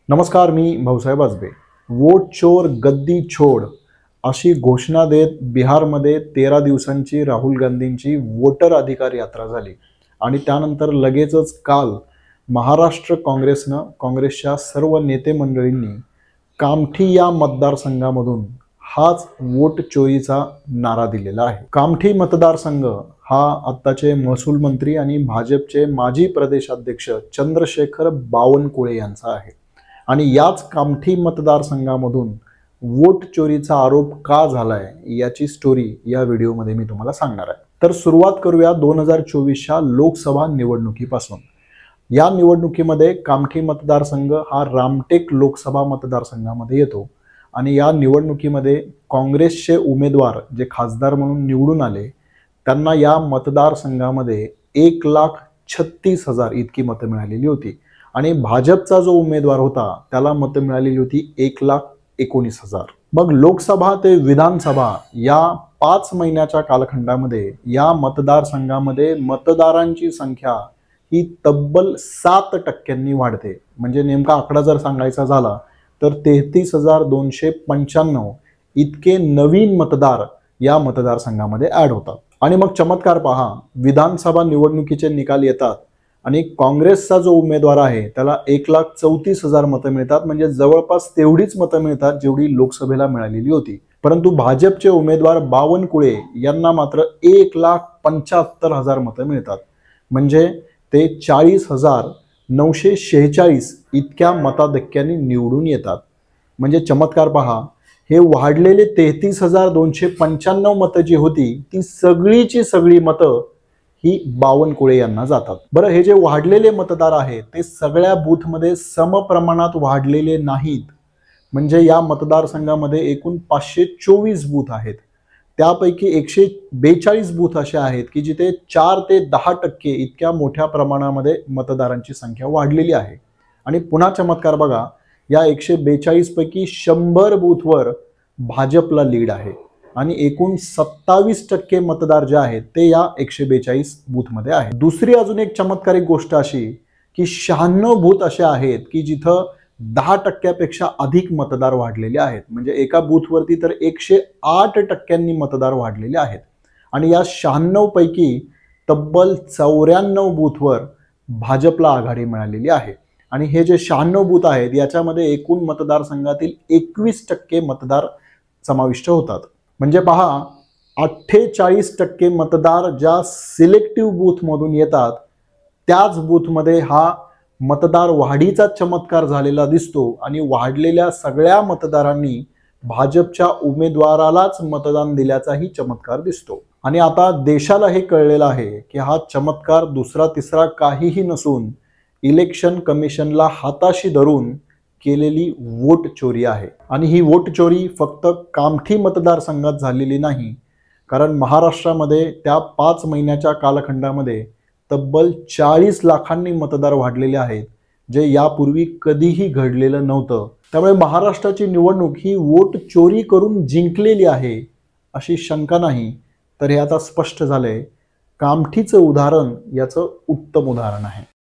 नमस्कार, मी भाऊसाहेब आजबे। वोट चोर गद्दी छोड अशी घोषणा देत बिहारमध्ये 13 दिवसांची राहुल गांधींची वोटर अधिकार यात्रा झाली आणि त्यानंतर लगेचच काल महाराष्ट्र काँग्रेसच्या सर्व नेते मंडळींनी कामठी या मतदारसंघामधून हाच वोट चोरीचा नारा दिलेला आहे। कामठी मतदारसंघ हा आत्ताचे महसूल मंत्री आणि भाजपचे माजी प्रदेशाध्यक्ष चंद्रशेखर बावनकुळे यांचा आहे आणि याच कामठी मतदारसंघामधून वोट चोरीचा आरोप का झालाय याची स्टोरी या व्हिडिओमध्ये मी तुम्हाला सांगणार आहे। तर सुरुवात करूया 2024च्या लोकसभा निवडणुकीपासून। या निवडणुकीमध्ये कामठी मतदारसंघ हा रामटेक लोकसभा मतदारसंघामध्ये येतो आणि या निवडणुकीमध्ये काँग्रेसचे उमेदवार जे खासदार म्हणून निवडून आले त्यांना या मतदारसंघामध्ये 1,36,000 इतकी मतं मिळालेली होती आणि भाजपचा जो उमेदवार होता त्याला मतं मिळालेली होती 1,19,000। मग लोकसभा ते विधानसभा या 5 महिन्याच्या कालखंडामध्ये या मतदारसंघामध्ये मतदारांची संख्या ही तब्बल 7% वाढते। म्हणजे नेमका आकडा जर सांगायचा झाला तर 33,295 इतके नवीन मतदार या मतदारसंघामध्ये ऍड होतात। आणि मग चमत्कार पहा, विधानसभा निवडणुकीचे निकाल येतात आणि काँग्रेसचा जो उमेदवार आहे त्याला 1,34,000 मतं मिळतात। म्हणजे जवळपास तेवढीच मतं मिळतात जेवढी लोकसभेला मिळालेली होती। परंतु भाजपचे उमेदवार बावनकुळे यांना मात्र 1,75,000 मतं मिळतात। म्हणजे ते 40,946 इतक्या मताधिक्याने निवडून येतात। म्हणजे चमत्कार पहा, हे वाढलेले 33,295 मतं जी होती ती सगळीची सगळी मतं ही बावनकुळे यांना जातात। बरं, हे जे वाढलेले मतदार आहेत ते सगळ्या बूथमध्ये समप्रमाणात वाढलेले नाहीत। म्हणजे या मतदारसंघामध्ये एकूण 524 बूथ आहेत, त्यापैकी 142 बूथ असे आहेत की जिथे 4 ते 10% इतक्या मोठ्या प्रमाणामध्ये मतदारांची संख्या वाढलेली आहे। आणि पुन्हा चमत्कार बघा, या 142 पैकी 100 बूथवर भाजपला लीड आहे आणि एकूण 27% मतदार जे आहेत ते या 142 बूथमध्ये आहेत। दुसरी अजून एक चमत्कारिक गोष्ट अशी की 96 बूथ असे आहेत की जिथं 10% अधिक मतदार वाढलेले आहेत। म्हणजे एका बूथवरती तर 108% मतदार वाढलेले आहेत आणि या 96 पैकी तब्बल 94 बूथवर भाजपला आघाडी मिळालेली आहे। आणि हे जे 96 बूथ आहेत याच्यामध्ये एकूण मतदारसंघातील 21% मतदार समाविष्ट होतात। म्हणजे पहा, 48% मतदार ज्या सिलेक्टिव्ह बूथमधून येतात त्याच बूथमध्ये हा मतदार वाढीचा चमत्कार झालेला दिसतो आणि वाढलेल्या सगळ्या मतदारांनी भाजपच्या उमेदवारालाच मतदान दिल्याचाही चमत्कार दिसतो। आणि आता देशाला हे कळलेलं आहे की हा चमत्कार दुसरा तिसरा काहीही नसून इलेक्शन कमिशनला हाताशी धरून केलेली वोट चोरी आहे। आणि ही वोट चोरी फक्त कामठी मतदारसंघात झालेली नाही, कारण महाराष्ट्रामध्ये त्या 5 महिन्याच्या कालखंडामध्ये तब्बल 40 लाखांनी मतदार वाढलेले आहेत, जे यापूर्वी कधीही घडलेलं नव्हतं। त्यामुळे महाराष्ट्राची निवडणूक ही वोट चोरी करून जिंकलेली आहे अशी शंका नाही, तर हे आता स्पष्ट झालंय। कामठीचं उदाहरण याचं उत्तम उदाहरण आहे।